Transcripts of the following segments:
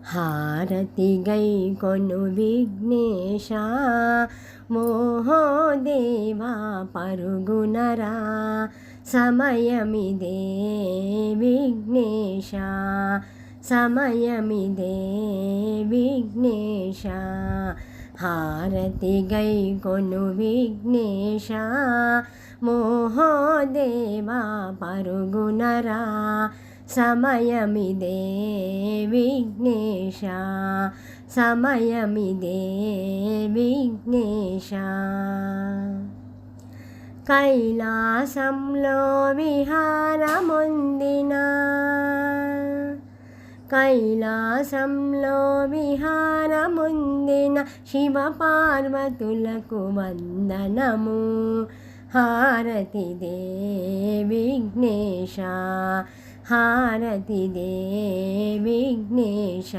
హారతి గై కొను విఘ్నేశ మోహోదేవా పరుగునరా సమయమిదే విఘ్నేశ సమయమిదే విఘ్నేశ హారతి గై కొను విఘ్నేశ మోహోదేవా పరుగునరా సమయమిదే విఘ్నేశ సమయమిదే విఘ్నేశ కైలాసంలో విహారముందిన కైలాసంలో విహారముందిన శివ పార్వతులకు వందనము హారతి దే విఘ్నేశ హారతి దే విఘ్నేశ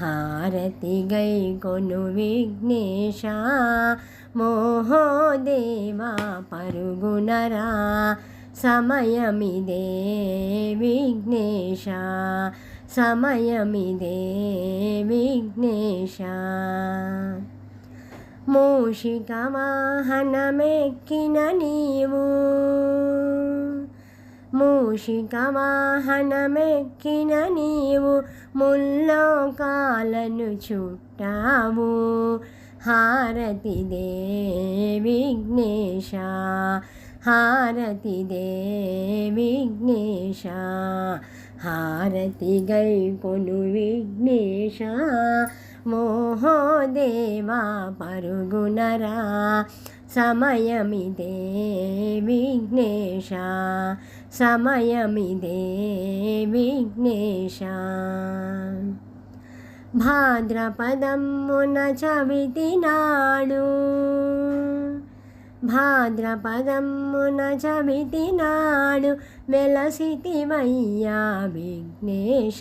హారతి గై కొను విఘ్నేశ మోహోదేవా పరుగునరా సమయమిదే విఘ్నేశ సమయమిదే విఘ్నేశ మూషిక వాహనమెక్కిన నీవు మూషిక వాహనమెక్కిన నీవు ముల్లోకాలను చుట్టావు హారతి దే విఘ్నేశ హారతి దే విఘ్నేశ హారతి గై కొను విఘ్నేశ మోహోదేవా పరుగునరా సమయమిదే విఘ్నేశ సమయమిదే విఘ్నేశ భాద్రపదమున చవితి నాడు భాద్రపదమున చవితి నాడు వెలసితివయ్యా విఘ్నేశ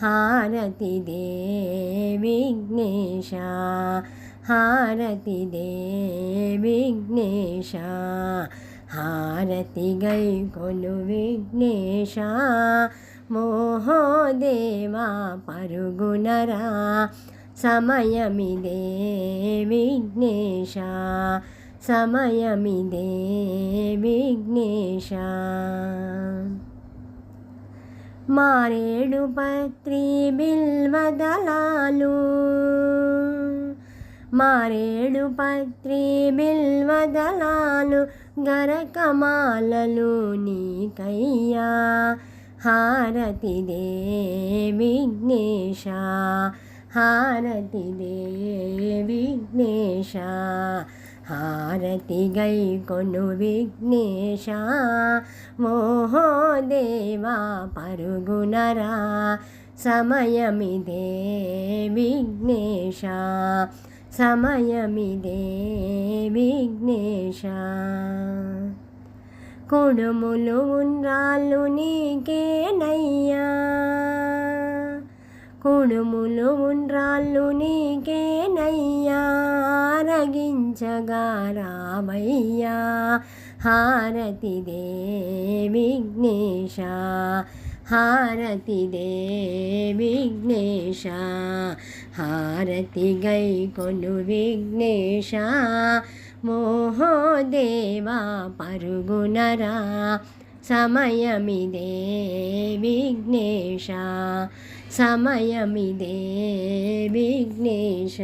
హారతి దే విఘ్నేశ హారతి దే విఘ్నేశ హారతి గై కొను విఘ్నేశ మోహోదేవా పరుగునరా సమయమిదే విఘ్నేశ సమయమిదే విఘ్నేశ మారేడు పత్రి బిల్వదళాలు మారేడు పత్రి బిల్వదళాలు గరకమాలలు నీకయ్యా హారతి దే విఘ్నేశ హారతి దే విఘ్నేశ హారతి గై కొను విఘ్నేశ మోహోదేవా పరుగునరా సమయమిదే విఘ్నేశ సమయమిదే విఘ్నేశ కుడుములు ఉండ్రాళ్ళు నీకేనయ్యా కుడుములు ఉండ్రాళ్ళు నీకేనయ్యా రగించగా రామయ్యా హారతి దే విఘ్నేశ హారతి దే విఘ్నేశ హారతి గై కొను విఘ్నేశ మోహోదేవా పరుగునరా సమయమిదే విఘ్నేశ సమయమిదే విఘ్నేశ